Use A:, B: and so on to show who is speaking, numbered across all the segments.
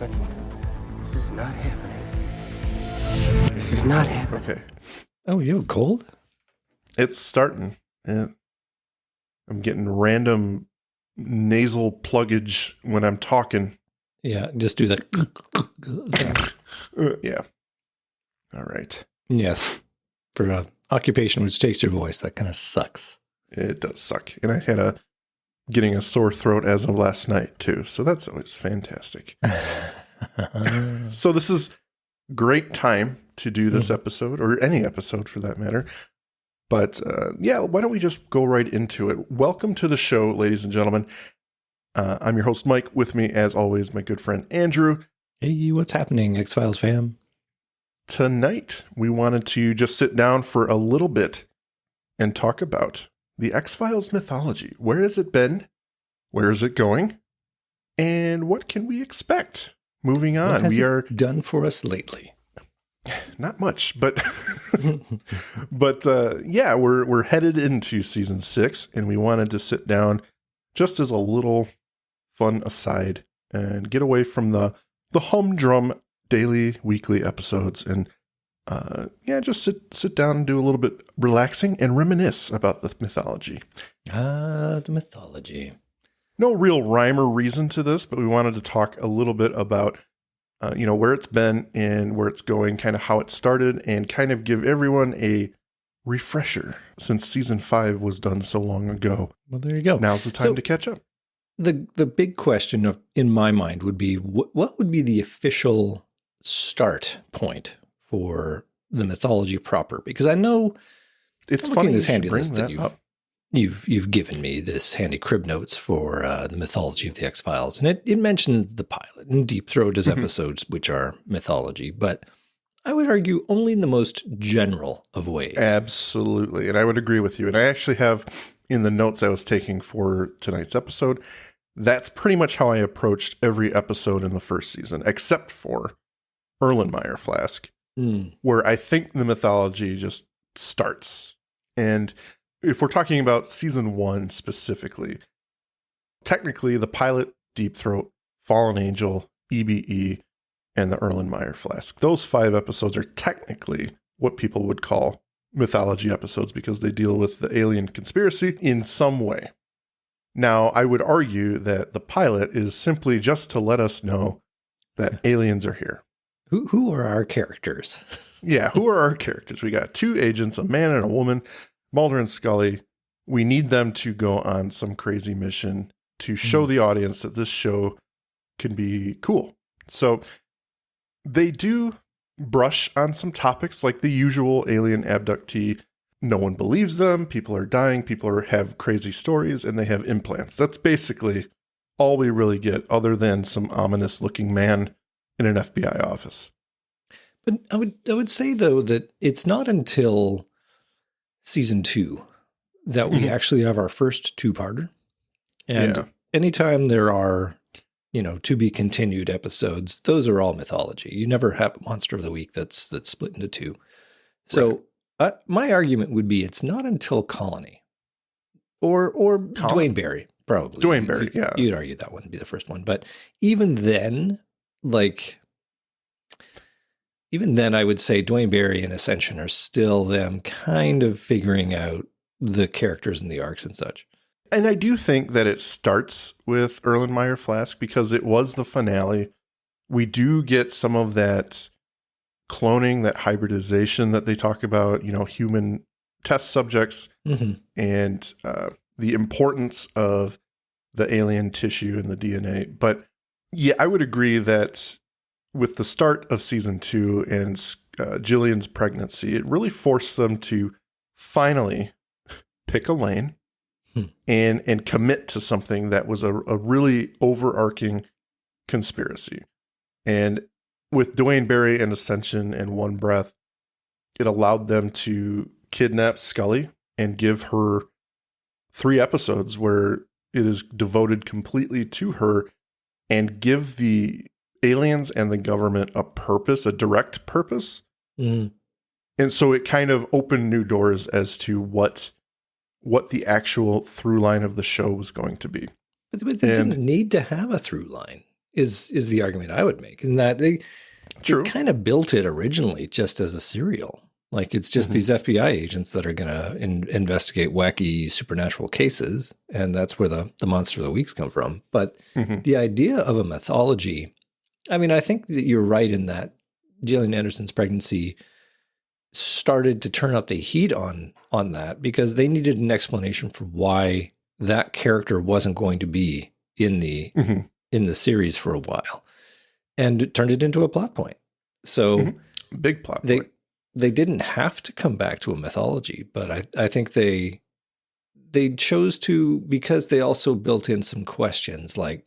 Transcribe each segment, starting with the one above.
A: happening. This is not happening. This is not happening.
B: Okay.
C: Oh, you have a cold?
B: It's starting. Yeah. I'm getting random nasal pluggage when I'm talking.
C: Yeah, just do that.
B: Yeah. All right.
C: Yes. For an occupation which takes your voice, that kind of sucks.
B: It does suck. And I had getting a sore throat as of last night too. So that's always fantastic. So this is great time to do this episode, or any episode for that matter. But yeah, why don't we just go right into it? Welcome to the show, ladies and gentlemen. I'm your host, Mike. With me, as always, my good friend, Andrew.
C: Hey, what's happening, X-Files fam?
B: Tonight, we wanted to just sit down for a little bit and talk about the X-Files mythology. Where has it been? Where is it going? And what can we expect moving on?
C: What has it done for us lately?
B: Not much, but yeah, we're headed into season 6, and we wanted to sit down just as a little fun aside and get away from the humdrum daily, weekly episodes, and yeah, just sit down and do a little bit relaxing and reminisce about the mythology.
C: The mythology.
B: No real rhyme or reason to this, but we wanted to talk a little bit about where it's been and where it's going, kind of how it started, and kind of give everyone a refresher since season 5 was done so long ago.
C: Well, there you go.
B: Now's the time to catch up.
C: The big question in my mind would be, what would be the official start point for the mythology proper? Because I know
B: it's funny
C: this handy list that
B: up.
C: You've given me this handy crib notes for the mythology of the X-Files, and it mentions the pilot and Deep Throat as episodes which are mythology, but I would argue only in the most general of ways.
B: Absolutely, and I would agree with you. And I actually have in the notes I was taking for tonight's episode, that's pretty much how I approached every episode in the first season, except for Erlenmeyer Flask, where I think the mythology just starts. And if we're talking about season 1 specifically, technically the pilot, Deep Throat, Fallen Angel, EBE, and the Erlenmeyer Flask, those 5 episodes are technically what people would call mythology episodes because they deal with the alien conspiracy in some way. Now, I would argue that the pilot is simply just to let us know that aliens are here.
C: Who are our characters?
B: Yeah, who are our characters? We got 2 agents, a man and a woman, Mulder and Scully. We need them to go on some crazy mission to show the audience that this show can be cool. So they do brush on some topics like the usual alien abductee. No one believes them. People are dying. People have crazy stories, and they have implants. That's basically all we really get, other than some ominous-looking man in an FBI office.
C: But I would say, though, that it's not until season 2 that we actually have our first 2-parter. And anytime there are, to be continued episodes, those are all mythology. You never have a Monster of the Week that's split into 2. So my argument would be it's not until Colony or Dwayne Barry, probably.
B: Dwayne Barry, yeah.
C: You'd argue that wouldn't be the first one. But even then, I would say Dwayne Barry and Ascension are still them kind of figuring out the characters and the arcs and such.
B: And I do think that it starts with Erlenmeyer Flask because it was the finale. We do get some of that cloning, that hybridization that they talk about, human test subjects, and the importance of the alien tissue and the DNA. But yeah, I would agree that with the start of season 2 and Jillian's pregnancy, it really forced them to finally pick a lane and commit to something that was a really overarching conspiracy. And with Dwayne Barry and Ascension in one breath, it allowed them to kidnap Scully and give her 3 episodes where it is devoted completely to her and give the aliens and the government a purpose, a direct purpose. And so it kind of opened new doors as to what the actual through line of the show was going to be.
C: But they didn't need to have a through line. is the argument I would make. In that they kind of built it originally just as a serial. Like it's just these FBI agents that are going to investigate wacky supernatural cases. And that's where the monster of the weeks come from. But the idea of a mythology, I mean, I think that you're right in that Gillian Anderson's pregnancy started to turn up the heat on that because they needed an explanation for why that character wasn't going to be in the series for a while, and it turned it into a plot point. So
B: big plot point.
C: They didn't have to come back to a mythology, but I think they chose to because they also built in some questions like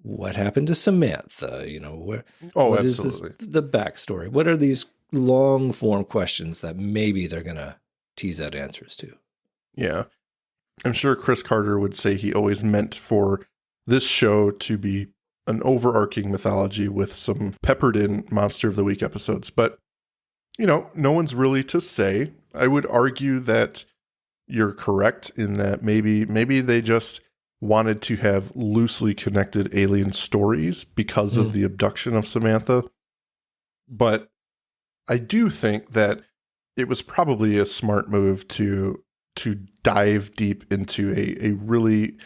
C: what happened to Samantha? You know, what
B: absolutely.
C: is the backstory? What are these long form questions that maybe they're going to tease out answers to?
B: Yeah. I'm sure Chris Carter would say he always meant for this show to be an overarching mythology with some peppered in Monster of the Week episodes. But, you know, no one's really to say. I would argue that you're correct in that maybe they just wanted to have loosely connected alien stories because of the abduction of Samantha. But I do think that it was probably a smart move to dive deep into a really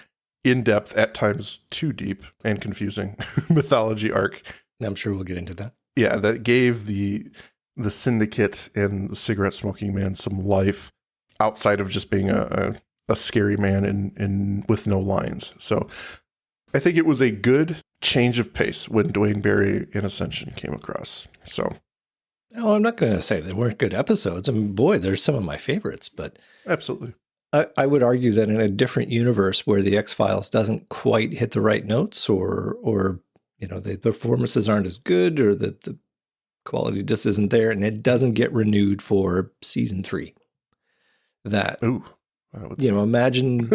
B: in-depth, at times too deep and confusing mythology arc.
C: I'm sure we'll get into that.
B: Yeah, that gave the syndicate and the cigarette smoking man some life outside of just being a scary man in with no lines. So I think it was a good change of pace when Dwayne Barry in Ascension came across. So
C: no, I'm not going to say they weren't good episodes. I mean, boy, they're some of my favorites, but
B: absolutely.
C: I would argue that in a different universe where the X-Files doesn't quite hit the right notes or you know, the performances aren't as good or the quality just isn't there and it doesn't get renewed for season 3. That, imagine,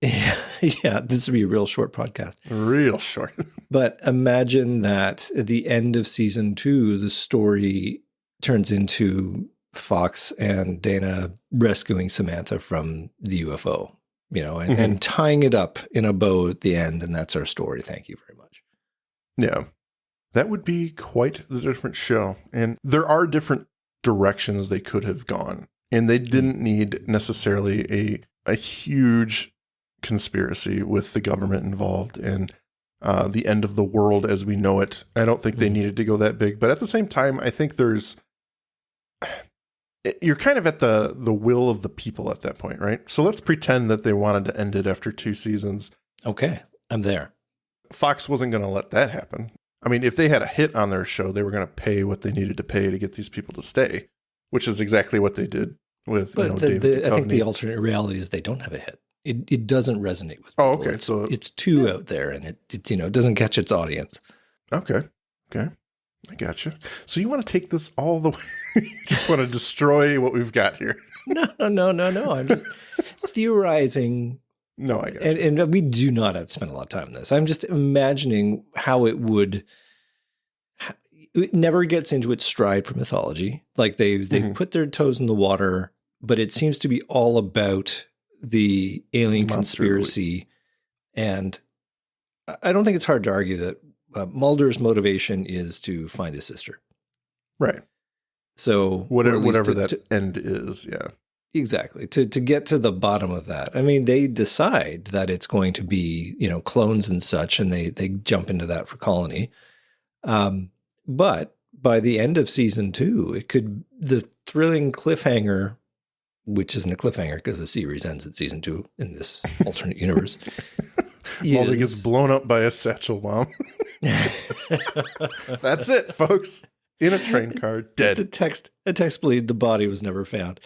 C: yeah, this would be a real short podcast.
B: Real short.
C: But imagine that at the end of season 2, the story turns into Fox and Dana rescuing Samantha from the UFO, you know, and tying it up in a bow at the end. And that's our story. Thank you very much.
B: Yeah, that would be quite the different show. And there are different directions they could have gone. And they didn't need necessarily a huge conspiracy with the government involved and the end of the world as we know it. I don't think they needed to go that big. But at the same time, I think you're kind of at the will of the people at that point, right? So let's pretend that they wanted to end it after 2 seasons.
C: Okay, I'm there.
B: Fox wasn't going to let that happen. I mean, if they had a hit on their show, they were going to pay what they needed to pay to get these people to stay, which is exactly what they did with.
C: But I think the alternate reality is they don't have a hit. It doesn't resonate with people.
B: Oh, okay. So
C: it's too out there, and it doesn't catch its audience.
B: Okay. I gotcha. So you want to take this all the way? You just want to destroy what we've got here?
C: No. I'm just theorizing.
B: No, I gotcha.
C: And we do not have to spend a lot of time on this. I'm just imagining how it would. It never gets into its stride for mythology. Like they've put their toes in the water, but it seems to be all about the alien conspiracy. And I don't think it's hard to argue that Mulder's motivation is to find his sister.
B: Right.
C: So
B: whatever that end is. Yeah,
C: exactly. To get to the bottom of that. I mean, they decide that it's going to be, you know, clones and such, and they jump into that for Colony. But by the end of season 2, the thrilling cliffhanger, which isn't a cliffhanger because the series ends at season 2 in this alternate universe.
B: Mulder gets blown up by a satchel bomb. That's it, folks. In a train car, dead.
C: A text bleed. The body was never found.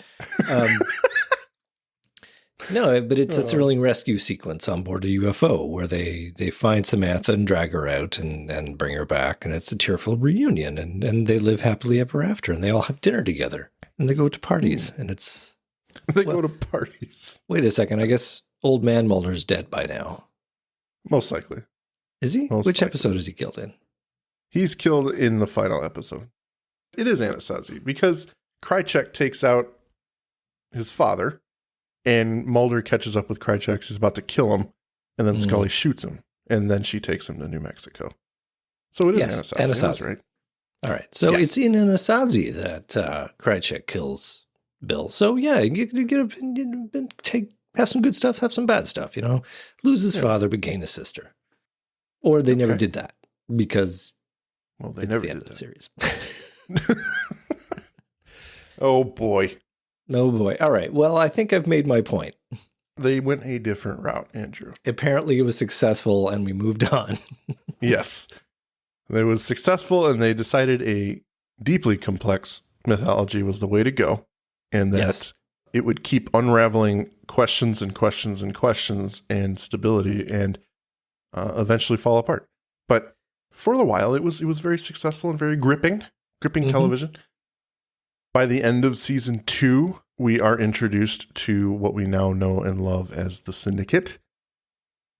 C: No, but it's a thrilling rescue sequence on board a UFO where they find Samantha and drag her out and bring her back. And it's a tearful reunion and they live happily ever after. And they all have dinner together and they go to parties. And it's...
B: go to parties.
C: Wait a second. I guess old man Mulder's dead by now.
B: Most likely.
C: Is he? Which episode is he killed in?
B: He's killed in the final episode. It is Anasazi because Krychek takes out his father and Mulder catches up with Krychek. She's about to kill him and then Scully shoots him and then she takes him to New Mexico. So it is
C: Yes,
B: Anasazi.
C: Anasazi.
B: That's right.
C: All right. So
B: Yes.
C: it's in Anasazi that Krychek kills Bill. So yeah, you have some good stuff, have some bad stuff, Lose his father, but gain his sister. Or they never did that because
B: they
C: it's
B: never
C: the
B: did
C: end of the
B: that.
C: series.
B: Oh, boy.
C: Oh, boy. All right. Well, I think I've made my point.
B: They went a different route, Andrew.
C: Apparently it was successful and we moved on.
B: Yes. It was successful, and they decided a deeply complex mythology was the way to go, and that it would keep unraveling questions and questions and questions and stability and eventually fall apart. But for a while, it was very successful and very gripping television. By the end of season 2, we are introduced to what we now know and love as the Syndicate,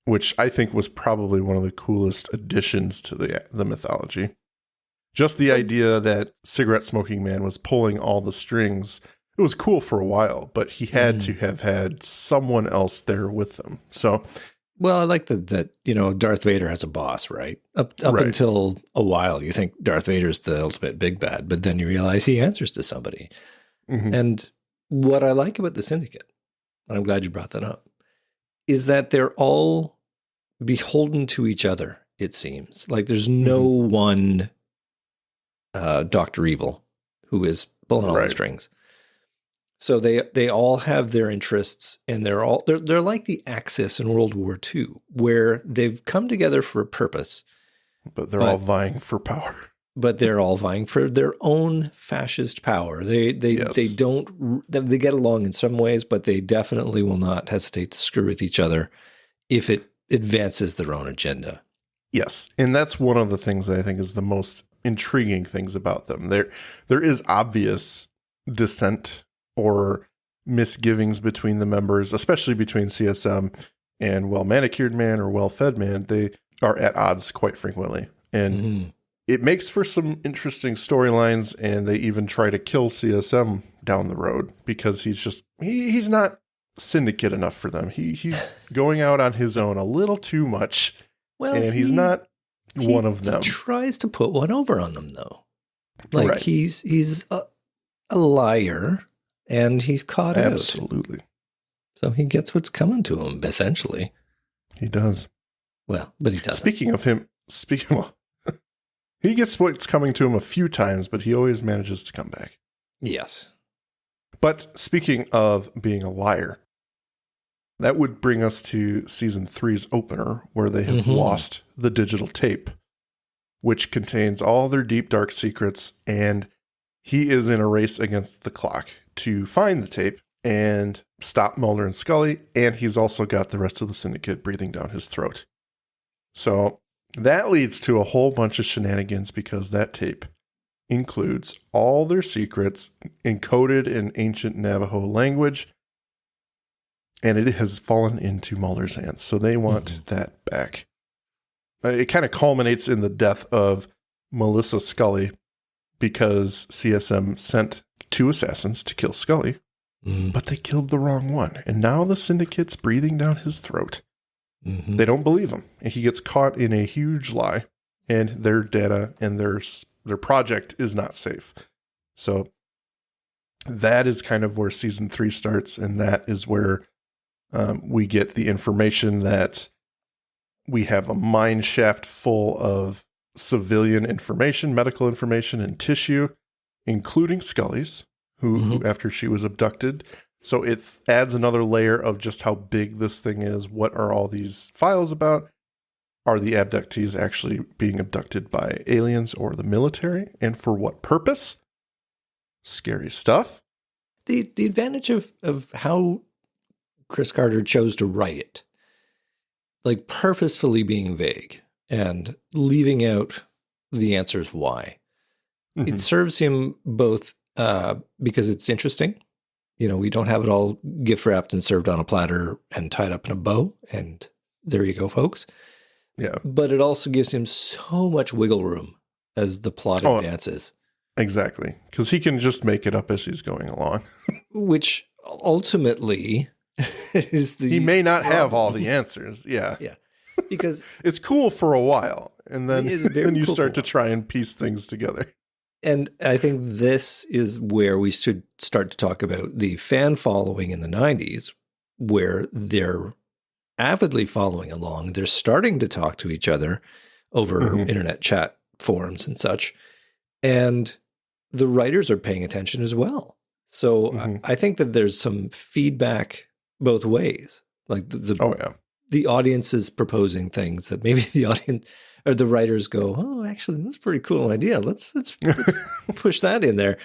B: which I think was probably one of the coolest additions to the mythology. Just the idea that Cigarette Smoking Man was pulling all the strings, it was cool for a while, but he had to have had someone else there with them. So,
C: well, I like that Darth Vader has a boss, right? Up
B: Right.
C: until a while, you think Darth Vader's the ultimate big bad, but then you realize he answers to somebody.
B: Mhm.
C: And what I like about the Syndicate, and I'm glad you brought that up, is that they're all beholden to each other, it seems. Like there's no one Dr. Evil who is pulling all the strings. So they all have their interests, and they're like the Axis in World War II, where they've come together for a purpose.
B: But they're all vying for power.
C: But they're all vying for their own fascist power. They get along in some ways, but they definitely will not hesitate to screw with each other if it advances their own agenda.
B: Yes, and that's one of the things that I think is the most intriguing things about them. There is obvious dissent or misgivings between the members, especially between CSM and well-manicured man or well-fed man. They are at odds quite frequently. And it makes for some interesting storylines, and they even try to kill CSM down the road because he's not syndicate enough for them. He's going out on his own a little too much, and he's not one of them.
C: He tries to put one over on them, though. Like he's a liar, and he's caught out.
B: Absolutely.
C: So he gets what's coming to him, essentially.
B: He does.
C: Well, but he doesn't.
B: Speaking of him, he gets what's coming to him a few times, but he always manages to come back.
C: Yes.
B: But speaking of being a liar, that would bring us to season 3's opener, where they have lost the digital tape, which contains all their deep, dark secrets, and he is in a race against the clock to find the tape and stop Mulder and Scully, and he's also got the rest of the Syndicate breathing down his throat. So that leads to a whole bunch of shenanigans, because that tape includes all their secrets encoded in ancient Navajo language, and it has fallen into Mulder's hands. So they want that back. It kind of culminates in the death of Melissa Scully, because CSM sent 2 assassins to kill Scully, but they killed the wrong one. And now the Syndicate's breathing down his throat. They don't believe him. And he gets caught in a huge lie, and their data and their project is not safe. So that is kind of where season 3 starts, and that is where we get the information that we have a mine shaft full of civilian information, medical information, and tissue, including Scully's, who after she was abducted. So it adds another layer of just how big this thing is. What are all these files about? Are the abductees actually being abducted by aliens or the military? And for what purpose? Scary stuff.
C: The advantage of how Chris Carter chose to write it, like purposefully being vague and leaving out the answers why. It serves him both because it's interesting. We don't have it all gift wrapped and served on a platter and tied up in a bow. And there you go, folks.
B: Yeah.
C: But it also gives him so much wiggle room as the plot advances.
B: Exactly. Because he can just make it up as he's going along.
C: Which ultimately is the...
B: He may not have all the answers. Yeah.
C: Yeah. Because
B: it's cool for a while, and then,
C: it is very
B: then you
C: cool
B: start
C: for
B: to
C: a while.
B: try and piece things together.
C: And I think this is where we should start to talk about the fan following in the 90s, where they're avidly following along. They're starting to talk to each other over internet chat forums and such. And the writers are paying attention as well. So I think that there's some feedback both ways. Like the audience is proposing things that maybe the audience or the writers go, oh, actually, that's a pretty cool idea. Let's push that in there.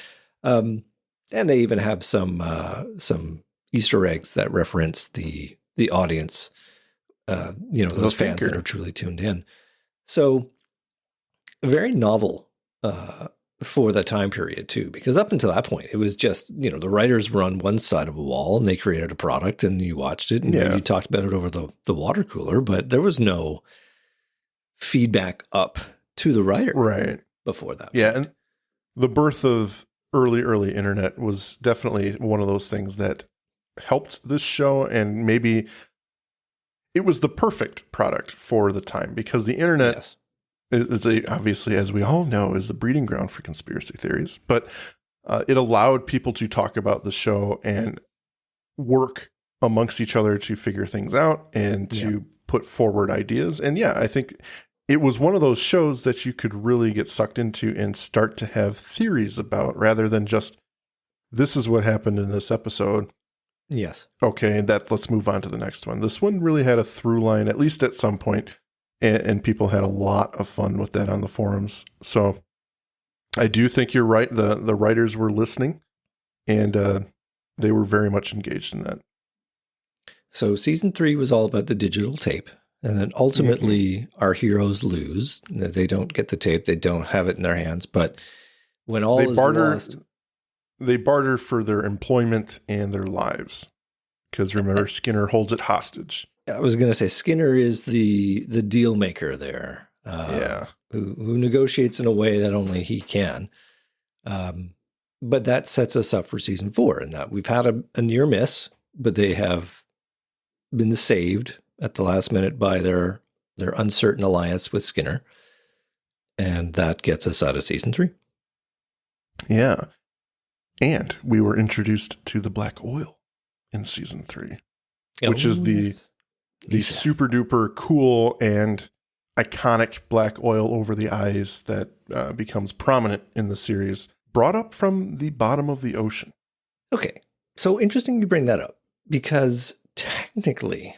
C: And they even have some Easter eggs that reference the audience, those fans that are truly tuned in. So very novel for the time period too, because up until that point, it was just, the writers were on one side of a wall and they created a product and you watched it and you talked about it over the water cooler, but there was no feedback up to the writer before that.
B: Yeah. And the birth of early internet was definitely one of those things that helped this show. And maybe it was the perfect product for the time because the internet is obviously, as we all know, is the breeding ground for conspiracy theories, but it allowed people to talk about the show and work amongst each other to figure things out and to put forward ideas. And I think it was one of those shows that you could really get sucked into and start to have theories about rather than just, this is what happened in this episode.
C: Yes.
B: Okay, let's move on to the next one. This one really had a through line, at least at some point, and people had a lot of fun with that on the forums. So I do think you're right. The writers were listening, and they were very much engaged in that.
C: So season 3 was all about the digital tape. And then ultimately our heroes lose. They don't get the tape. They don't have it in their hands. But when all is lost...
B: They barter for their employment and their lives. Because remember, Skinner holds it hostage.
C: I was going to say Skinner is the deal maker there. Who negotiates in a way that only he can. But that sets us up for season 4 in that we've had a near miss, but they have been saved at the last minute by their uncertain alliance with Skinner. And that gets us out of season 3.
B: Yeah. And we were introduced to the black oil in season 3, which is the super duper cool and iconic black oil over the eyes that becomes prominent in the series, brought up from the bottom of the ocean.
C: Okay. So interesting you bring that up because technically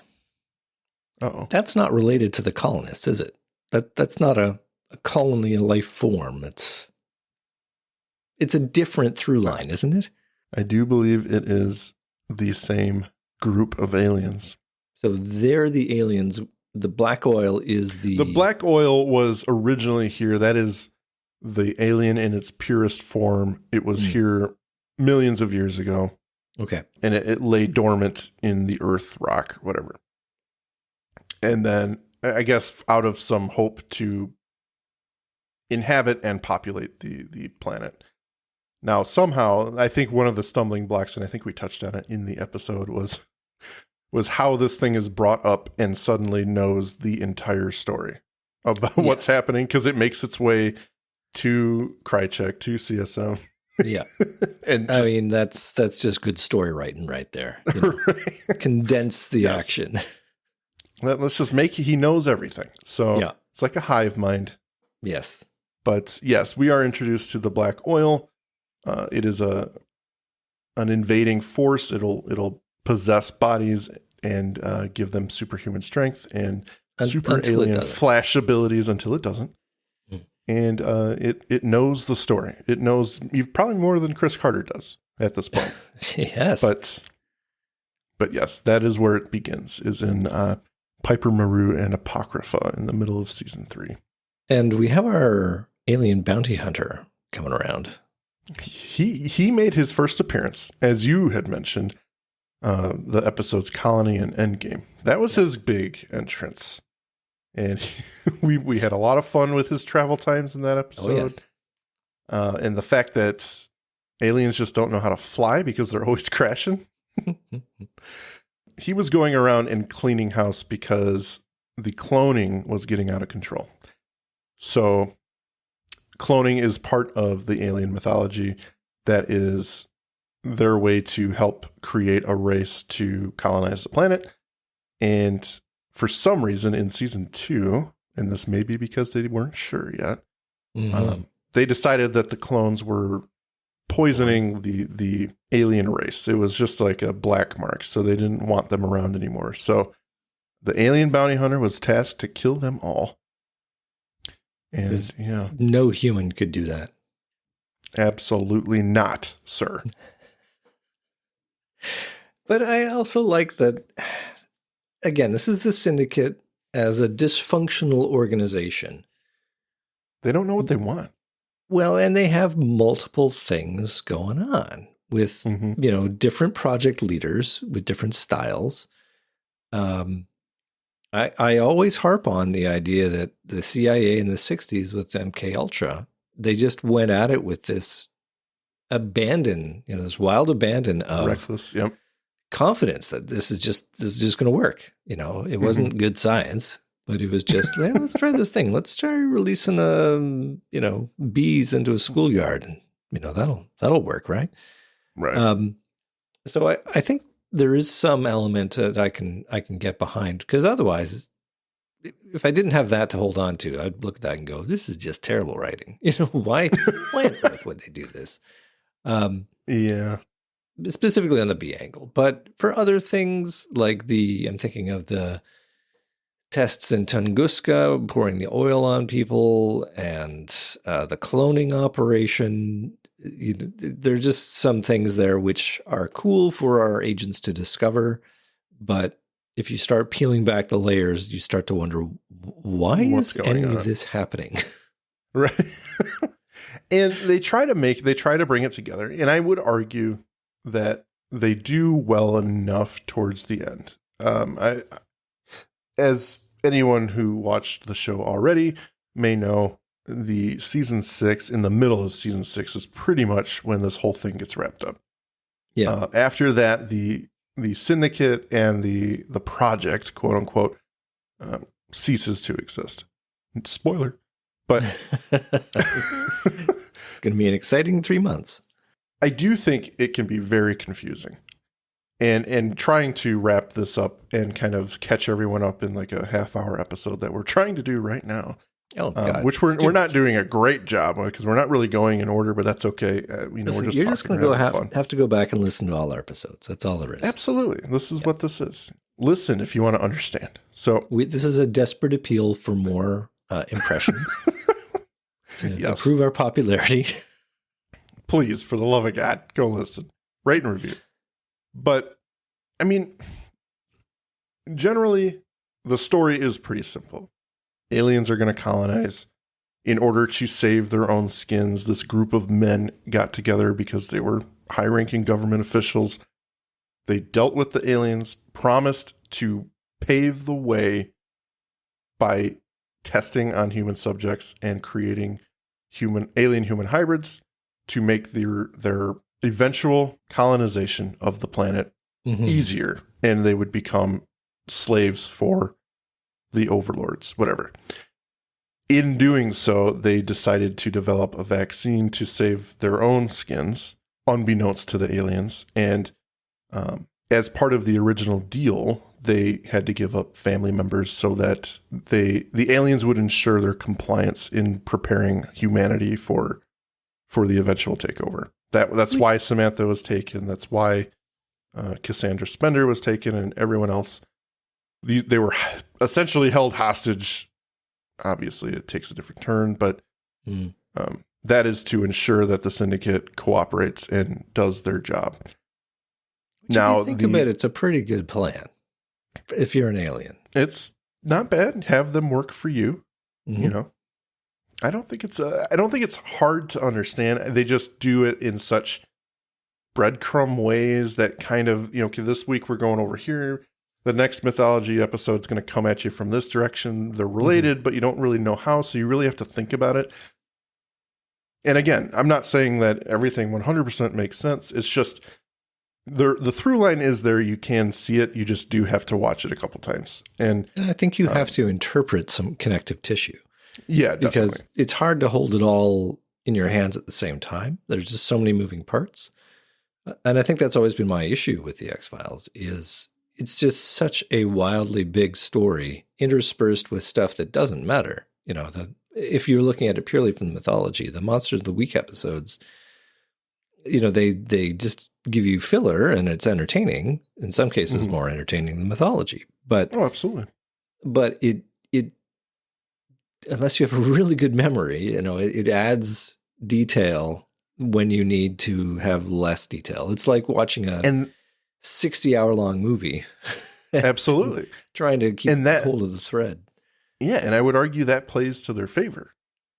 C: that's not related to the colonists, is it? That's not a colony life form. It's a different through line, isn't it?
B: I do believe it is the same group of aliens.
C: So they're the aliens. The black oil is the
B: black oil was originally here. That is the alien in its purest form. It was here millions of years ago.
C: Okay.
B: And it lay dormant in the earth, rock, whatever. And then I guess out of some hope to inhabit and populate the planet. Now, somehow, I think one of the stumbling blocks, and I think we touched on it in the episode, was how this thing is brought up and suddenly knows the entire story about what's happening, because it makes its way to Krychek, to CSM.
C: Yeah.
B: And
C: I mean, that's just good story writing right there. Condense the action.
B: Let's just he knows everything. So it's like a hive mind.
C: Yes.
B: But yes, we are introduced to the black oil. It is an invading force. It'll possess bodies and give them superhuman strength and super alien flash abilities until it doesn't. And it knows the story. It knows probably more than Chris Carter does at this point.
C: Yes.
B: But yes, that is where it begins, is in Piper Maru and Apocrypha in the middle of season 3.
C: And we have our alien bounty hunter coming around.
B: He made his first appearance, as you had mentioned, the episodes Colony and Endgame. That was his big entrance. And we had a lot of fun with his travel times in that episode. Oh, yes. And the fact that aliens just don't know how to fly because they're always crashing. He was going around and cleaning house because the cloning was getting out of control. So cloning is part of the alien mythology. That is their way to help create a race to colonize the planet. And for some reason in season 2, and this may be because they weren't sure yet, they decided that the clones were poisoning the alien race. It was just like a black mark, so they didn't want them around anymore. So the alien bounty hunter was tasked to kill them all. And
C: no human could do that.
B: Absolutely not, sir.
C: But I also like that, again, this is the Syndicate as a dysfunctional organization.
B: They don't know what they want.
C: Well, and they have multiple things going on with, different project leaders with different styles. I always harp on the idea that the CIA in the 60s with MK Ultra, they just went at it with this abandon, this wild abandon of
B: reckless,
C: confidence that this is just going to work. It wasn't good science, but it was just, let's try this thing. Let's try releasing bees into a schoolyard, and that'll work, right?
B: Right.
C: So I think there is some element that I can get behind, because otherwise, if I didn't have that to hold on to, I'd look at that and go, "This is just terrible writing." Why on earth would they do this? Specifically on the B angle, but for other things like I'm thinking of the tests in Tunguska, pouring the oil on people, and the cloning operation. There are just some things there which are cool for our agents to discover. But if you start peeling back the layers, you start to wonder, why is any of this happening?
B: Right. And they try to bring it together. And I would argue that they do well enough towards the end. As anyone who watched the show already may know, the season 6, in the middle of season 6, is pretty much when this whole thing gets wrapped up. Yeah. After that, the Syndicate and the project, quote unquote, ceases to exist. Spoiler, but
C: it's going to be an exciting 3 months.
B: I do think it can be very confusing, and trying to wrap this up and kind of catch everyone up in like a half-hour episode that we're trying to do right now.
C: Oh, God.
B: Which we're not doing a great job because we're not really going in order, but that's okay.
C: Listen, you're just going to have to go back and listen to all our episodes. That's all there is.
B: Absolutely. This is what this is. Listen if you want to understand. So
C: this is a desperate appeal for more impressions to improve our popularity.
B: Please, for the love of God, go listen. Rate and review. But, I mean, generally, the story is pretty simple. Aliens are going to colonize. In order to save their own skins, this group of men got together because they were high-ranking government officials. They dealt with the aliens, promised to pave the way by testing on human subjects and creating alien-human hybrids to make their eventual colonization of the planet easier, and they would become slaves for the overlords, whatever. In doing so, they decided to develop a vaccine to save their own skins, unbeknownst to the aliens. And as part of the original deal, they had to give up family members so that the aliens would ensure their compliance in preparing humanity for the eventual takeover. That's why Samantha was taken. That's why Cassandra Spender was taken, and everyone else. They were essentially held hostage. Obviously, it takes a different turn, but that is to ensure that the Syndicate cooperates and does their job.
C: Now, think about it, it's a pretty good plan if you're an alien.
B: It's not bad. Have them work for you. You know, I don't think it's hard to understand. They just do it in such breadcrumb ways that kind of, okay, this week we're going over here. The next mythology episode is going to come at you from this direction. They're related, but you don't really know how, so you really have to think about it. And again, I'm not saying that everything 100% makes sense. It's just the through line is there. You can see it. You just do have to watch it a couple times. And
C: I think you have to interpret some connective tissue.
B: Yeah,
C: because
B: definitely.
C: it's hard to hold it all in your hands at the same time. There's just so many moving parts. And I think that's always been my issue with the X-Files is it's just such a wildly big story interspersed with stuff that doesn't matter. You know, if you're looking at it purely from the mythology, the Monsters of the Week episodes, you know, they just give you filler and it's entertaining. In some cases, more entertaining than mythology. But
B: absolutely.
C: But it unless you have a really good memory, you know, it adds detail when you need to have less detail. It's like watching a 60-hour-long movie.
B: Absolutely.
C: Trying to keep hold of the thread.
B: Yeah, and I would argue that plays to their favor.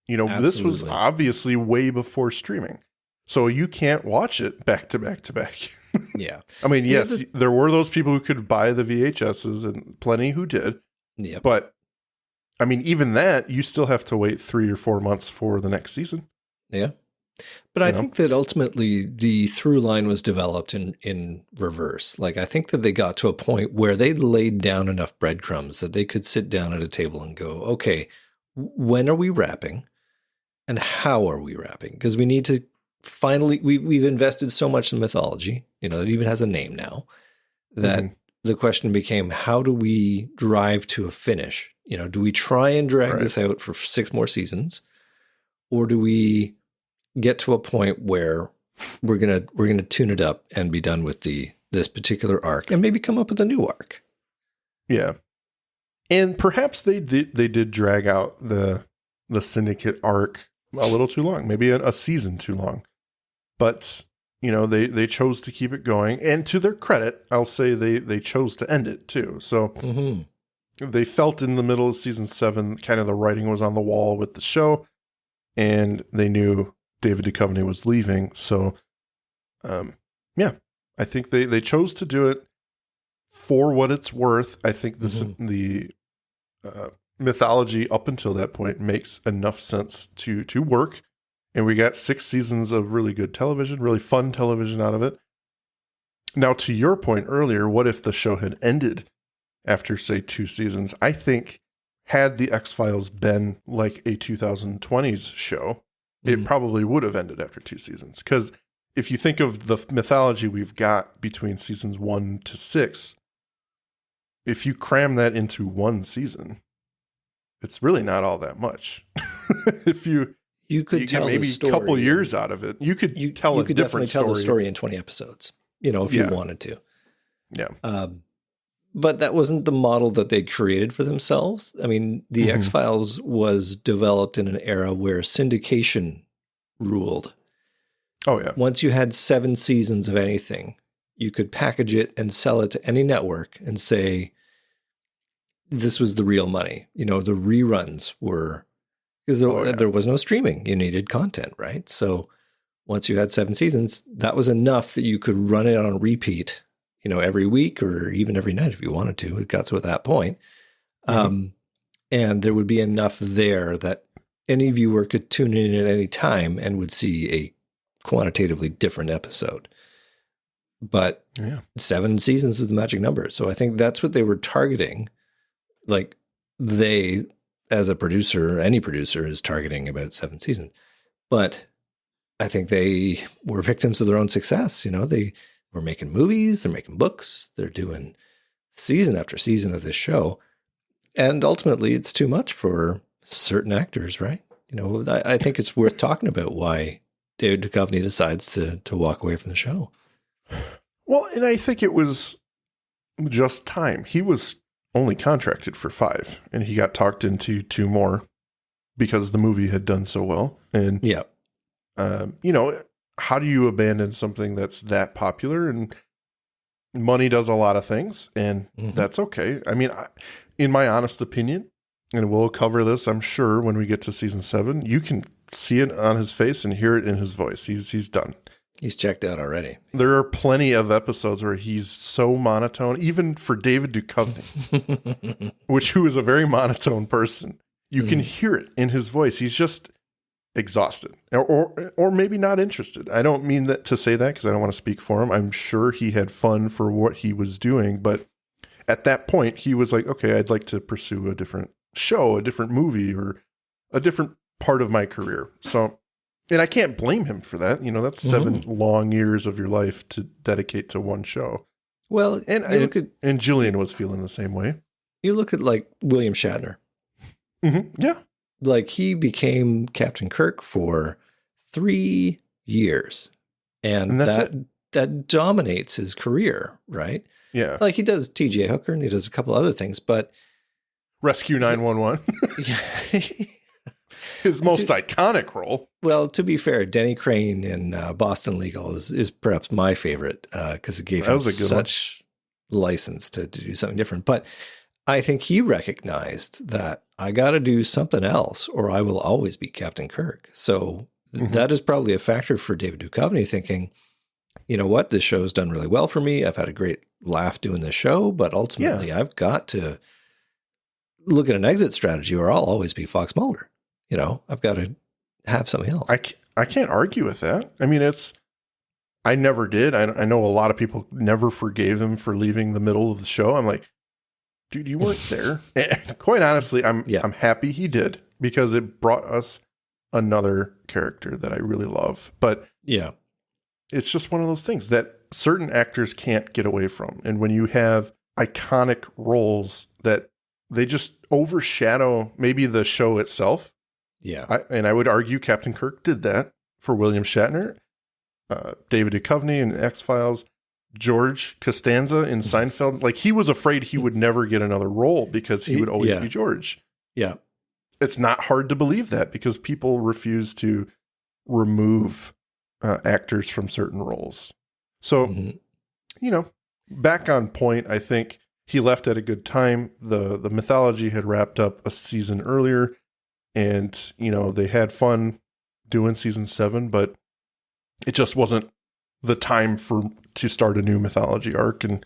B: You know,
C: Absolutely.
B: This was obviously way before streaming. So you can't watch it back to back to back.
C: Yeah.
B: I mean, yes, there were those people who could buy the VHSs and plenty who did.
C: Yeah.
B: But I mean, even that, you still have to wait 3 or 4 months for the next season.
C: Yeah. But I think that ultimately the through line was developed in reverse. Like, I think that they got to a point where they laid down enough breadcrumbs that they could sit down at a table and go, okay, when are we wrapping and how are we wrapping? Because we need to finally, we've invested so much in mythology, you know, it even has a name now, that the question became, how do we drive to a finish? You know, do we try and drag this out for 6 more seasons, or do we get to a point where we're gonna tune it up and be done with this particular arc and maybe come up with a new arc?
B: Yeah, and perhaps they did drag out the Syndicate arc a little too long, maybe a season too long, but you know they chose to keep it going, and to their credit, I'll say they chose to end it too. So. They felt in the middle of season 7, kind of the writing was on the wall with the show, and they knew David Duchovny was leaving. So, yeah, I think they chose to do it for what it's worth. I think the mythology up until that point makes enough sense to work, and we got 6 seasons of really good television, really fun television out of it. Now, to your point earlier, what if the show had ended after, say, 2 seasons? I think had the X-Files been like a 2020s show, it probably would have ended after 2 seasons. Because if you think of the mythology we've got between seasons 1 to 6, if you cram that into 1 season, it's really not all that much. If you
C: could tell
B: maybe
C: the story,
B: a couple years out of it, you could tell a
C: could
B: different
C: definitely tell the
B: story.
C: story in 20 episodes, you know, if you wanted to.
B: Yeah.
C: But that wasn't the model that they created for themselves. I mean, the X-Files was developed in an era where syndication ruled.
B: Oh, yeah.
C: Once you had 7 seasons of anything, you could package it and sell it to any network and say, this was the real money. You know, the reruns were, because there was no streaming. You needed content, right? So once you had 7 seasons, that was enough that you could run it on repeat, you know, every week or even every night if you wanted to. It got to at that point. And there would be enough there that any viewer could tune in at any time and would see a quantitatively different episode. But 7 seasons is the magic number. So I think that's what they were targeting. Like they, as a producer, any producer is targeting about 7 seasons. But I think they were victims of their own success. You know, they were making movies, they're making books, they're doing season after season of this show. And ultimately, it's too much for certain actors, right? You know, I think it's worth talking about why David Duchovny decides to walk away from the show.
B: Well, and I think it was just time. He was only contracted for 5, and he got talked into 2 more because the movie had done so well. And, you know, how do you abandon something that's that popular? And money does a lot of things, and that's okay. I mean, in my honest opinion, and we'll cover this, I'm sure, when we get to season 7, you can see it on his face and hear it in his voice. He's done.
C: He's checked out already.
B: There are plenty of episodes where he's so monotone, even for David Duchovny, who is a very monotone person. You can hear it in his voice. He's just exhausted or maybe not interested. I don't mean that to say that because I don't want to speak for him. I'm sure he had fun for what he was doing, but at that point he was like, okay, I'd like to pursue a different show, a different movie, or a different part of my career. So, and I can't blame him for that. You know, that's 7 long years of your life to dedicate to one show.
C: Well,
B: and Gillian was feeling the same way.
C: You look at like William Shatner.
B: Yeah.
C: Like he became Captain Kirk for 3 years. And that dominates his career, right?
B: Yeah.
C: Like he does TJ Hooker and he does a couple other things, but
B: Rescue 911. His most iconic role.
C: Well, to be fair, Denny Crane in Boston Legal is perhaps my favorite because it gave him such license to do something different. But I think he recognized that I got to do something else or I will always be Captain Kirk. So that is probably a factor for David Duchovny thinking, you know what, this show's done really well for me. I've had a great laugh doing this show, but ultimately I've got to look at an exit strategy or I'll always be Fox Mulder. You know, I've got to have something else.
B: I can't argue with that. I mean, I never did. I know a lot of people never forgave him for leaving the middle of the show. I'm like, dude, you weren't there. And quite honestly, I'm happy he did because it brought us another character that I really love. But
C: yeah,
B: it's just one of those things that certain actors can't get away from. And when you have iconic roles that they just overshadow maybe the show itself.
C: Yeah.
B: I would argue Captain Kirk did that for William Shatner, David Duchovny in X-Files, George Costanza in Seinfeld. Like he was afraid he would never get another role because he would always be George.
C: Yeah.
B: It's not hard to believe that because people refuse to remove actors from certain roles. So, you know, back on point, I think he left at a good time. The Mythology had wrapped up a season earlier. And, you know, they had fun doing season 7, but it just wasn't the time to start a new Mythology arc. And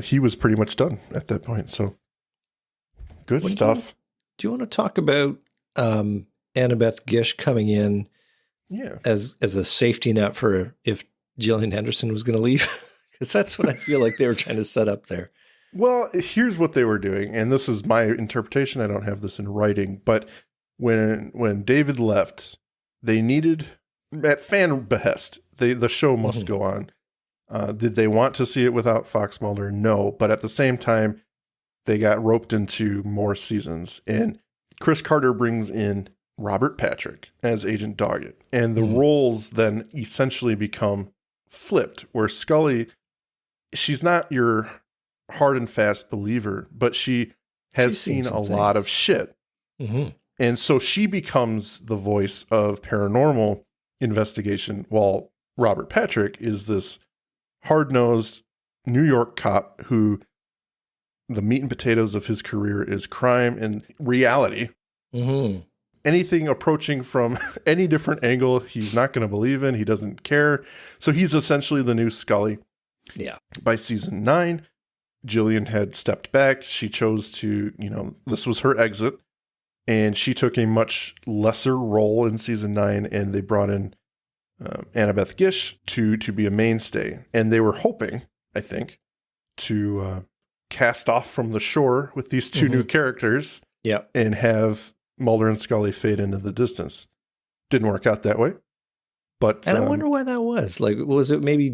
B: he was pretty much done at that point. So good stuff.
C: Do you want to talk about Annabeth Gish coming in as a safety net for if Gillian Henderson was going to leave? Because that's what I feel like they were trying to set up there.
B: Well, here's what they were doing, and this is my interpretation. I don't have this in writing, but when David left, they needed, at fan behest, the show must go on. Did they want to see it without Fox Mulder? No, but at the same time, they got roped into more seasons, and Chris Carter brings in Robert Patrick as Agent Doggett, and the roles then essentially become flipped, where Scully, she's not your hard and fast believer, but she's seen a lot of shit. And so she becomes the voice of paranormal investigation while Robert Patrick is this hard-nosed New York cop who the meat and potatoes of his career is crime and reality. Anything approaching from any different angle, he's not going to believe in. He doesn't care. So he's essentially the new Scully.
C: Yeah.
B: By season 9, Gillian had stepped back. She chose to, you know, this was her exit, and she took a much lesser role in season 9, and they brought in Annabeth Gish to be a mainstay. And they were hoping, I think, to cast off from the shore with these two new characters and have Mulder and Scully fade into the distance. Didn't work out that way. But
C: I wonder why that was. Like, was it maybe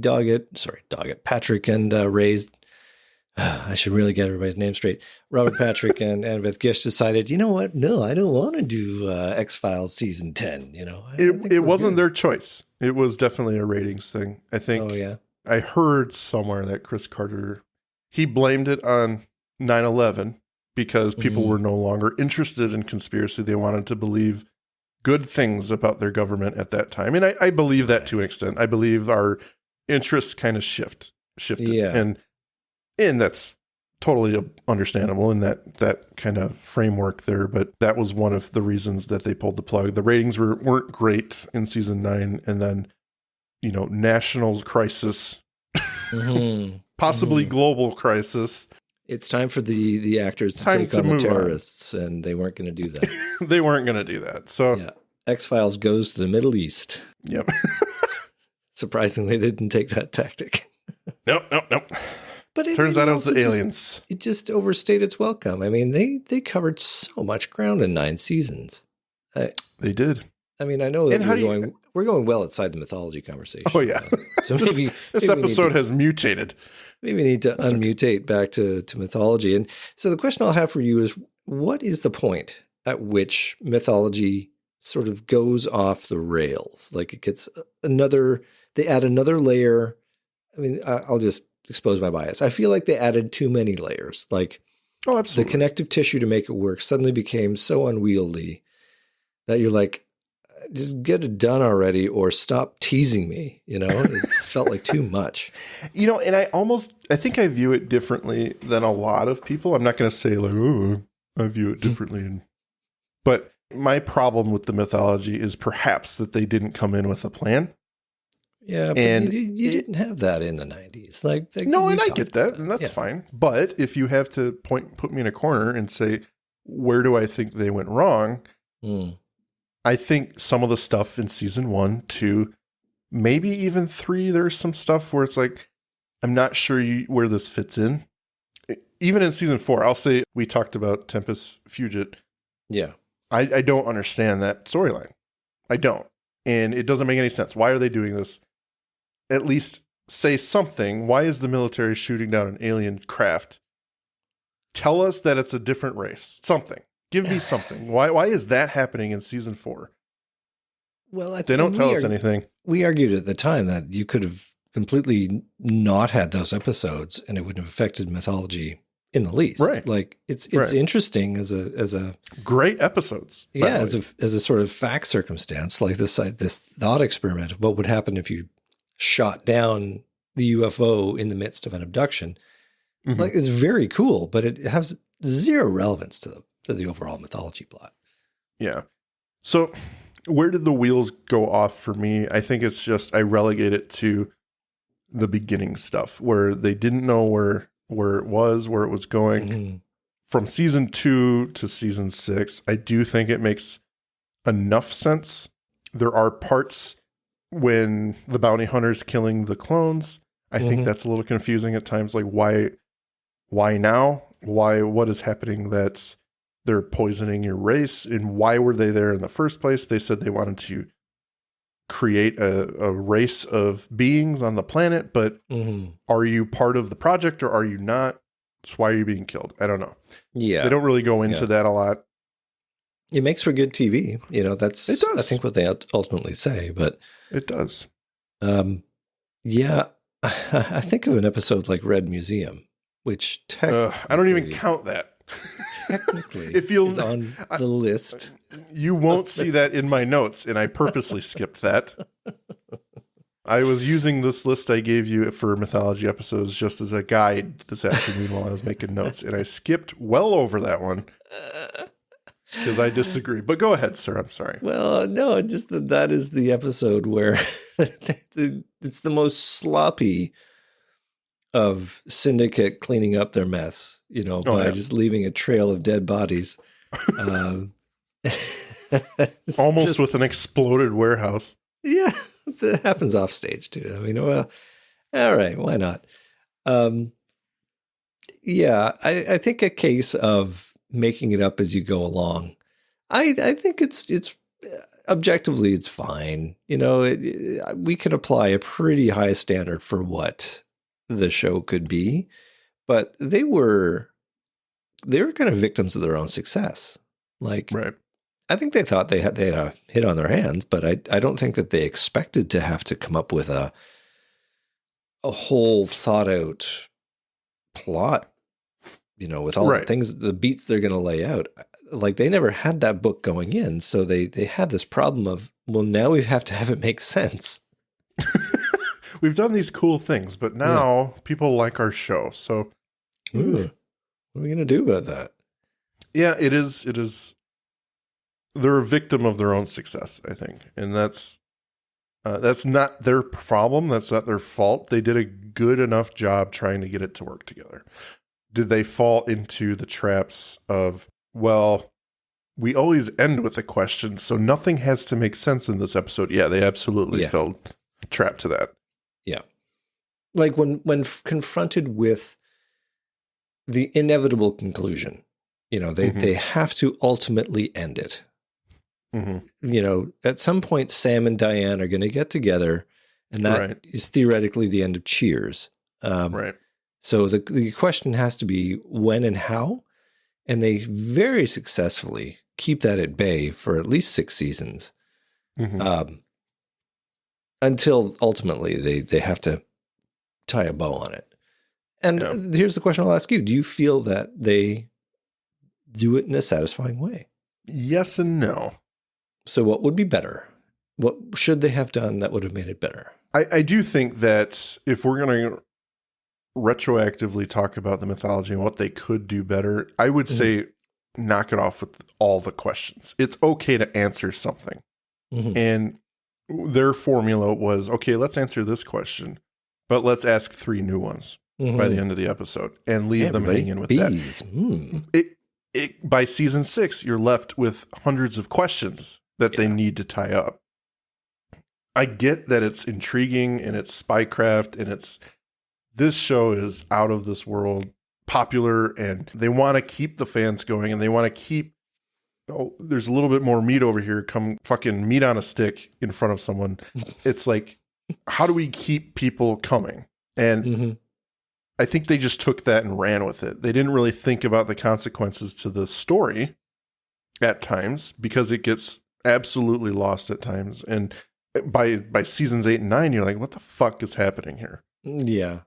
C: Patrick and Ray's, I should really get everybody's name straight. Robert Patrick and Annabeth Gish decided, you know what? No, I don't want to do X-Files season 10. You know,
B: it wasn't their choice. It was definitely a ratings thing. I think.
C: Oh yeah.
B: I heard somewhere that Chris Carter, he blamed it on 9/11 because people were no longer interested in conspiracy. They wanted to believe good things about their government at that time, and I believe that to an extent. I believe our interests kind of shifted.
C: Yeah.
B: And that's totally understandable in that kind of framework there. But that was one of the reasons that they pulled the plug. The ratings weren't great in season 9. And then, you know, national crisis, possibly global crisis.
C: It's time for the actors to take on the terrorists. And they weren't going to do that.
B: They weren't going to do that. So
C: X-Files goes to the Middle East.
B: Yep.
C: Surprisingly, they didn't take that tactic.
B: Nope.
C: But
B: Turns out it was the aliens.
C: It just overstayed its welcome. I mean, they covered so much ground in 9 seasons.
B: They did.
C: I mean, I know that we're going well outside the mythology conversation.
B: Oh, yeah.
C: So
B: this episode has mutated.
C: Maybe we need to unmutate back to mythology. And so the question I'll have for you is, what is the point at which mythology sort of goes off the rails? Like it gets they add another layer. I mean, I'll just expose my bias. I feel like they added too many layers. Like,
B: oh, absolutely.
C: The connective tissue to make it work suddenly became so unwieldy that you're like, just get it done already or stop teasing me. You know, it just felt like too much.
B: You know, and I think I view it differently than a lot of people. I'm not going to say like, oh, I view it differently. But my problem with the mythology is perhaps that they didn't come in with a plan.
C: Yeah, but
B: and
C: you didn't have that in the 90s. Like
B: no, and I get that, and that's fine. But if you have to put me in a corner and say, where do I think they went wrong? I think some of the stuff in season 1, 2, maybe even 3, there's some stuff where it's like, I'm not sure where this fits in. Even in season 4, I'll say we talked about Tempest Fugit.
C: Yeah.
B: I don't understand that storyline. I don't. And it doesn't make any sense. Why are they doing this? At least say something. Why is the military shooting down an alien craft? Tell us that it's a different race. Something. Give me something. Why is that happening in season 4?
C: Well,
B: they don't tell us anything.
C: We argued at the time that you could have completely not had those episodes and it wouldn't have affected mythology in the least.
B: Right.
C: Like it's interesting as a
B: great episodes.
C: Yeah, as a sort of fact circumstance, like this thought experiment of what would happen if you shot down the UFO in the midst of an abduction. Mm-hmm. Like it's very cool, but it has zero relevance to the overall mythology plot.
B: Yeah. So where did the wheels go off for me? I think it's just I relegate it to the beginning stuff where they didn't know where it was going. Mm-hmm. From season 2 to season 6, I do think it makes enough sense. There are parts when the bounty hunter's killing the clones. I think that's a little confusing at times. Like why now? What is happening that's they're poisoning your race? And why were they there in the first place? They said they wanted to create a race of beings on the planet, but are you part of the project or are you not? So why are you being killed? I don't know. Yeah. They don't really go into that a lot.
C: It makes for good TV. You know, it does. I think what they ultimately say, but
B: it does.
C: Yeah. I think of an episode like Red Museum, which I
B: don't even count that.
C: Technically, if you'll on the list,
B: you won't see that in my notes, and I purposely skipped that. I was using this list I gave you for mythology episodes just as a guide this afternoon while I was making notes, and I skipped well over that one because I disagree. But go ahead, sir. I'm sorry.
C: Well, no, just that is the episode where it's the most sloppy of Syndicate cleaning up their mess, by just leaving a trail of dead bodies.
B: Almost with an exploded warehouse.
C: Yeah, that happens off stage too. I mean, well, all right, why not? I think a case of making it up as you go along. I think it's objectively it's fine. We can apply a pretty high standard for what the show could be, but they were kind of victims of their own success. Like,
B: right.
C: I think they thought they had a hit on their hands, but I don't think that they expected to have to come up with a whole thought out plot, with all the things, the beats they're going to lay out. Like they never had that book going in. So they had this problem of, well, now we have to have it make sense.
B: We've done these cool things, but now people like our show. So
C: what are we going to do about that?
B: Yeah, it is. They're a victim of their own success, I think. And that's not their problem. That's not their fault. They did a good enough job trying to get it to work together. Did they fall into the traps of, well, we always end with a question, so nothing has to make sense in this episode. Yeah, they absolutely fell trapped to that.
C: Yeah. Like when confronted with the inevitable conclusion, they have to ultimately end it. At some point, Sam and Diane are going to get together, and that is theoretically the end of Cheers.
B: Right.
C: So the question has to be when and how, and they very successfully keep that at bay for at least 6 seasons, until ultimately they have to tie a bow on it. And here's the question I'll ask you. Do you feel that they do it in a satisfying way?
B: Yes and no.
C: So what would be better? What should they have done that would have made it better?
B: I do think that if we're going to retroactively talk about the mythology and what they could do better, I would say knock it off with all the questions. It's okay to answer something. And their formula was, okay, let's answer this question, but let's ask 3 new ones by the end of the episode and leave them hanging with that. By season 6, you're left with hundreds of questions that they need to tie up. I get that it's intriguing and it's spycraft and this show is out of this world popular, and they want to keep the fans going, and they want to keep, there's a little bit more meat over here, come fucking meat on a stick in front of someone. It's like, how do we keep people coming? And I think they just took that and ran with it. They didn't really think about the consequences to the story at times, because it gets absolutely lost at times. And by seasons 8 and 9, you're like, what the fuck is happening here?
C: Yeah.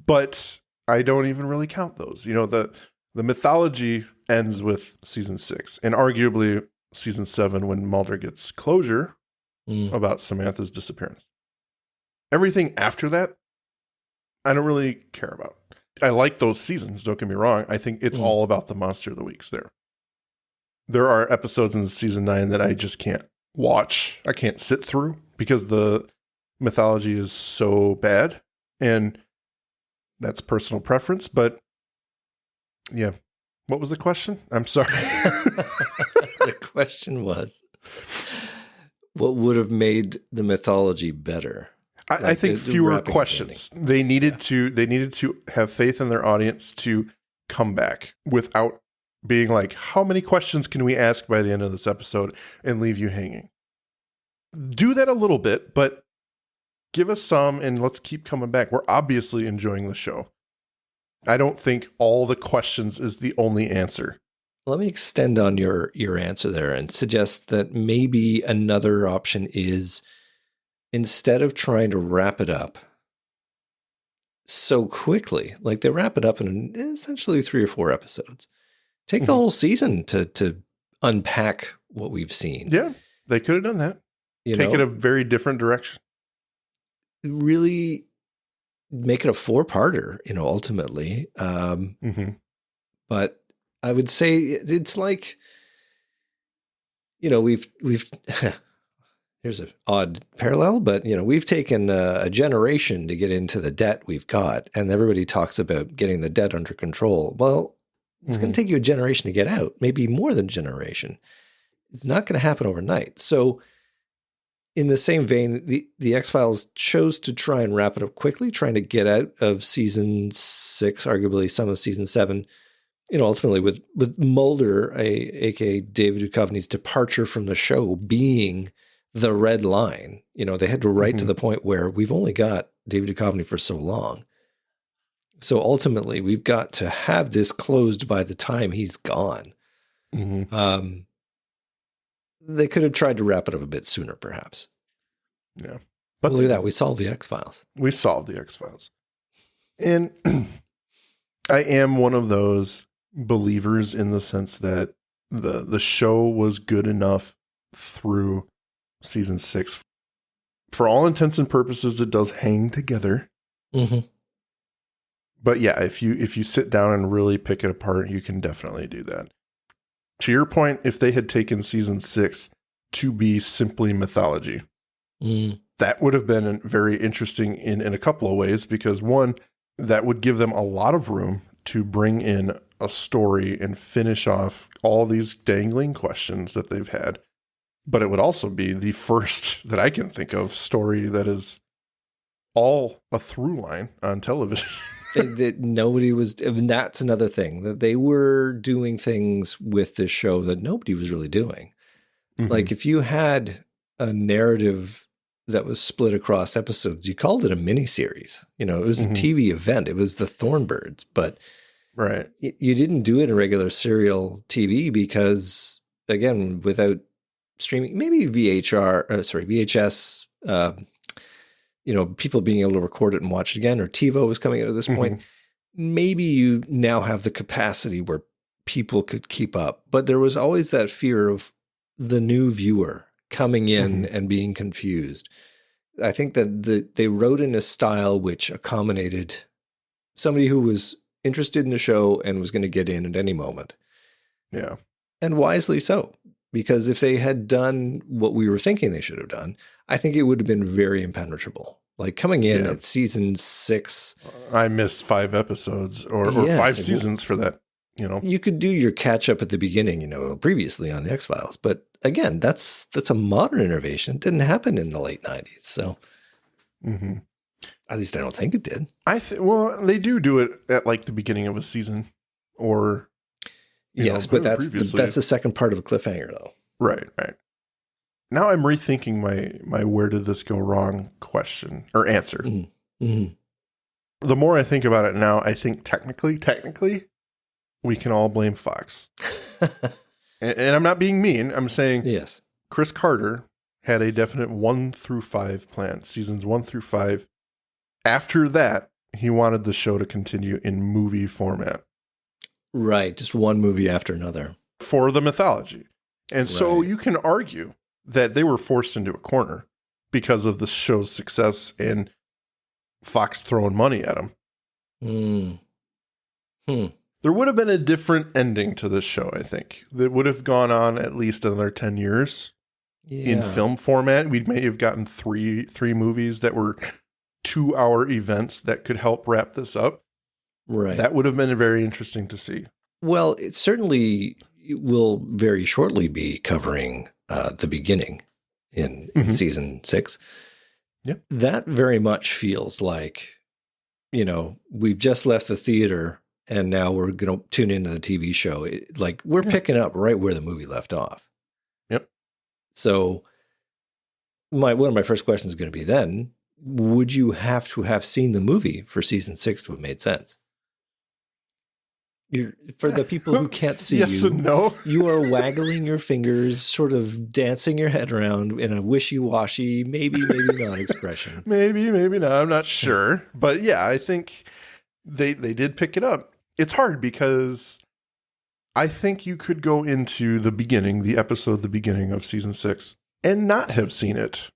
B: But I don't even really count those. The mythology ends with season 6, and arguably season 7 when Mulder gets closure about Samantha's disappearance. Everything after that, I don't really care about. I like those seasons, don't get me wrong. I think it's all about the monster of the weeks there. There are episodes in season 9 that I just can't watch. I can't sit through because the mythology is so bad, and that's personal preference. But yeah, what was the question? I'm sorry.
C: The question was, what would have made the mythology better?
B: I think fewer questions. They needed to have faith in their audience to come back without being like, how many questions can we ask by the end of this episode and leave you hanging? Do that a little bit, but give us some and let's keep coming back. We're obviously enjoying the show. I don't think all the questions is the only answer.
C: Let me extend on your answer there and suggest that maybe another option is, instead of trying to wrap it up so quickly, like they wrap it up in essentially 3 or 4 episodes, take the whole season to unpack what we've seen.
B: Yeah, they could have done that. Take it a very different direction. Really
C: make it a 4-parter, ultimately. But I would say it's like, we've here's an odd parallel, but we've taken a generation to get into the debt we've got, and everybody talks about getting the debt under control. Well, it's going to take you a generation to get out, maybe more than a generation. It's not going to happen overnight. So in the same vein, the X-Files chose to try and wrap it up quickly, trying to get out of season 6, arguably some of season 7, ultimately with Mulder, aka David Duchovny's departure from the show being the red line. They had to write to the point where we've only got David Duchovny for so long. So ultimately, we've got to have this closed by the time he's gone. They could have tried to wrap it up a bit sooner, perhaps.
B: Yeah.
C: But look at that. We solved the X-Files.
B: We solved the X-Files. And I am one of those believers in the sense that the show was good enough through season 6. For all intents and purposes, it does hang together. But yeah, if you sit down and really pick it apart, you can definitely do that. To your point, if they had taken season 6 to be simply mythology, that would have been very interesting in a couple of ways, because one, that would give them a lot of room to bring in a story and finish off all these dangling questions that they've had. But it would also be the first that I can think of story that is all a through line on television.
C: That nobody was, and that's another thing, that they were doing things with this show that nobody was really doing.
B: Mm-hmm.
C: Like if you had a narrative that was split across episodes, you called it a miniseries. You know, it was a TV event. It was the Thornbirds, but
B: right.
C: You didn't do it in regular serial TV because, again, without streaming, maybe VHS, people being able to record it and watch it again, or TiVo was coming out at this point. Maybe you now have the capacity where people could keep up, but there was always that fear of the new viewer coming in and being confused. I think that they wrote in a style which accommodated somebody who was interested in the show and was going to get in at any moment.
B: Yeah.
C: And wisely so, because if they had done what we were thinking they should have done, I think it would have been very impenetrable. Like coming in at season 6.
B: I missed 5 episodes or 5 seasons for that,
C: You could do your catch up at the beginning, previously on the X-Files. But again, that's a modern innovation. It didn't happen in the late 90s. So at least I don't think it did.
B: They do it at like the beginning of a season or.
C: Yes, but that's the second part of a cliffhanger though.
B: Right. Now I'm rethinking my where did this go wrong question or answer. The more I think about it now, I think technically, we can all blame Fox. and I'm not being mean. I'm saying
C: yes.
B: Chris Carter had a definite 1 through 5 plan, seasons 1 through 5. After that, he wanted the show to continue in movie format.
C: Right, just one movie after another.
B: For the mythology. And so you can argue that they were forced into a corner because of the show's success and Fox throwing money at them. There would have been a different ending to this show, I think. That would have gone on at least another 10 years in film format. We may have gotten three movies that were 2-hour events that could help wrap this up.
C: Right.
B: That would have been very interesting to see.
C: Well, it certainly will very shortly be covering the beginning in season 6.
B: Yep.
C: That very much feels like, we've just left the theater and now we're going to tune into the TV show. We're picking up right where the movie left off.
B: Yep.
C: So one of my first questions is going to be then, would you have to have seen the movie for season 6 to have made sense? For the people who can't see
B: yes and no.
C: You are waggling your fingers, sort of dancing your head around in a wishy-washy, maybe not expression.
B: Maybe not. I'm not sure. But yeah, I think they did pick it up. It's hard because I think you could go into the beginning of season 6 and not have seen it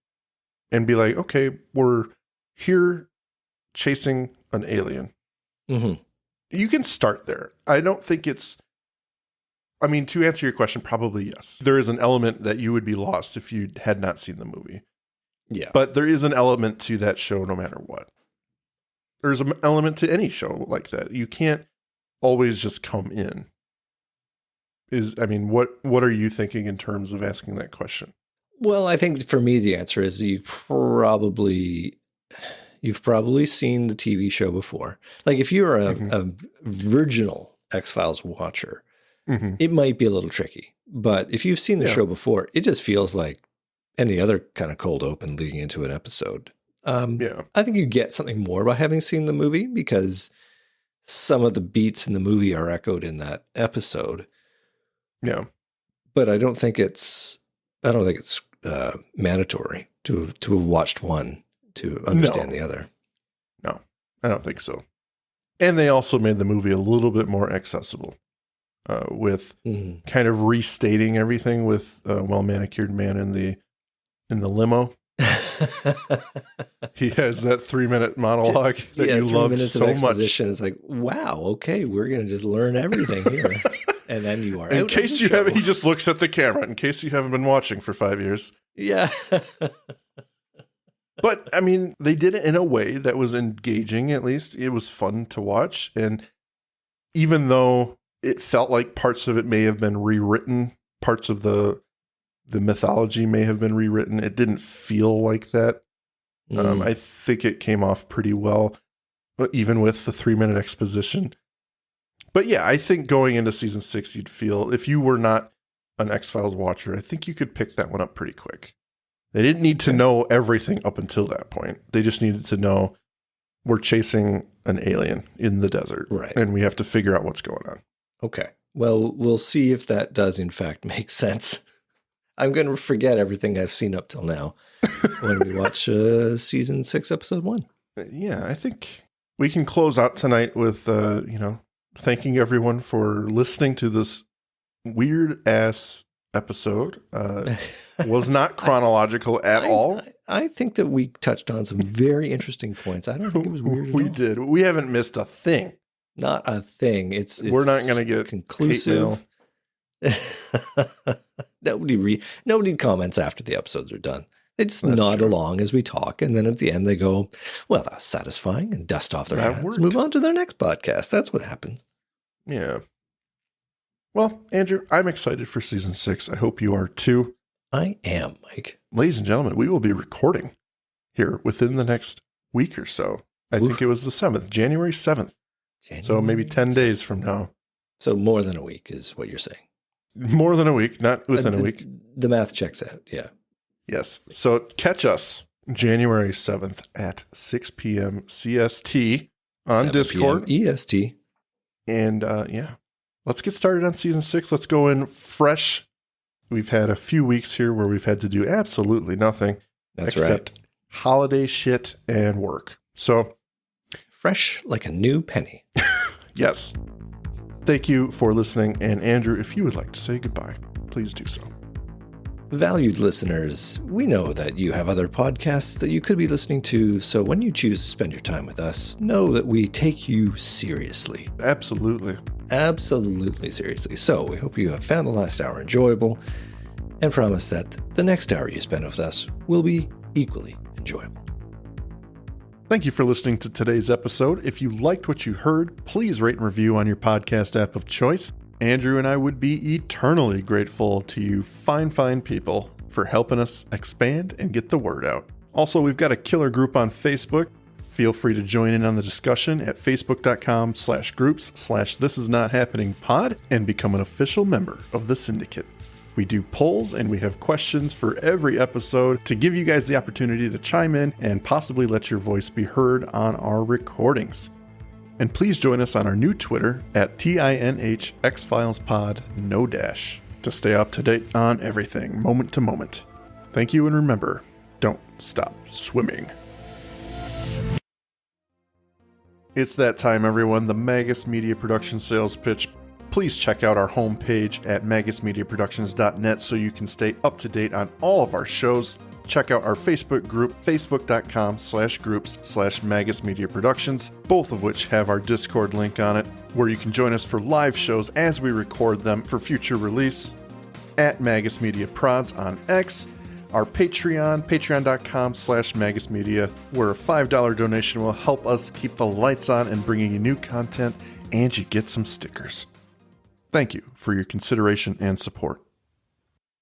B: and be like, okay, we're here chasing an alien. You can start there. I don't think to answer your question, probably yes. There is an element that you would be lost if you had not seen the movie.
C: Yeah.
B: But there is an element to that show no matter what. There's an element to any show like that. You can't always just come in. What are you thinking in terms of asking that question?
C: Well, I think for me, the answer is you've probably seen the TV show before. Like if you're a virginal X-Files watcher, it might be a little tricky. But if you've seen the show before, it just feels like any other kind of cold open leading into an episode. I think you get something more by having seen the movie because some of the beats in the movie are echoed in that episode.
B: Yeah.
C: But I don't think it's mandatory to have watched one to understand the other.
B: No, I don't think so. And they also made the movie a little bit more accessible with kind of restating everything with a well-manicured man in the limo. He has that 3-minute monologue that you love so much.
C: It's like, wow, okay, we're going to just learn everything here. And then you are
B: in case you haven't, he just looks at the camera in case you haven't been watching for 5 years.
C: Yeah.
B: But they did it in a way that was engaging. At least it was fun to watch. And even though it felt like parts of it may have been rewritten, parts of the mythology may have been rewritten, it didn't feel like that. I think it came off pretty well, even with the 3-minute exposition. But yeah, I think going into season 6, you'd feel, if you were not an X-Files watcher, I think you could pick that one up pretty quick. They didn't need to know everything up until that point. They just needed to know we're chasing an alien in the desert.
C: Right.
B: And we have to figure out what's going on.
C: Okay. Well, we'll see if that does in fact make sense. I'm going to forget everything I've seen up till now when we watch season 6, episode 1.
B: Yeah, I think we can close out tonight with, thanking everyone for listening to this weird ass episode. Was not chronological at all.
C: I think that we touched on some very interesting points. I don't think it was weird at all.
B: We did. We haven't missed a thing.
C: Not a thing.
B: We're not going to get
C: conclusive. Nobody comments after the episodes are done. They just nod along as we talk, and then at the end they go, "Well, that was satisfying," and dust off their hands, move on to their next podcast. That's what happens.
B: Yeah. Well, Andrew, I'm excited for season 6. I hope you are too.
C: I am, Mike.
B: Ladies and gentlemen, we will be recording here within the next week or so. I think it was the 7th, January 7th. So maybe 10 days from now.
C: So more than a week is what you're saying.
B: More than a week, not within a week.
C: The math checks out, yeah.
B: Yes. So catch us January 7th at 6 p.m. CST on Discord.
C: EST.
B: And let's get started on season 6. Let's go in fresh. We've had a few weeks here where we've had to do absolutely nothing.
C: That's
B: except holiday shit and work. So
C: fresh like a new penny.
B: Yes. Thank you for listening. And Andrew, if you would like to say goodbye, please do so.
C: Valued listeners, we know that you have other podcasts that you could be listening to, so when you choose to spend your time with us, know that we take you seriously.
B: Absolutely.
C: Absolutely seriously. So we hope you have found the last hour enjoyable and promise that the next hour you spend with us will be equally enjoyable.
B: Thank you for listening to today's episode. If you liked what you heard, please rate and review on your podcast app of choice. Andrew and I would be eternally grateful to you fine people for helping us expand and get the word out. Also, we've got a killer group on Facebook. Feel free to join in on the discussion at facebook.com/groups/thisisnothappeningpod and become an official member of the syndicate. We do polls and we have questions for every episode to give you guys the opportunity to chime in and possibly let your voice be heard on our recordings. And please join us on our new Twitter at tinhxfilespod, no dash, to stay up to date on everything, moment to moment. Thank you, and remember, don't stop swimming. It's that time, everyone, the Magus Media Production sales pitch. Please check out our homepage at magusmediaproductions.net so you can stay up to date on all of our shows. Check out our Facebook group, facebook.com/groups/magusmediaproductions, both of which have our Discord link on it, where you can join us for live shows as we record them for future release. At Magus Media Prods on X, our Patreon, patreon.com/magusmedia, where a $5 donation will help us keep the lights on and bringing you new content, and you get some stickers. Thank you for your consideration and support.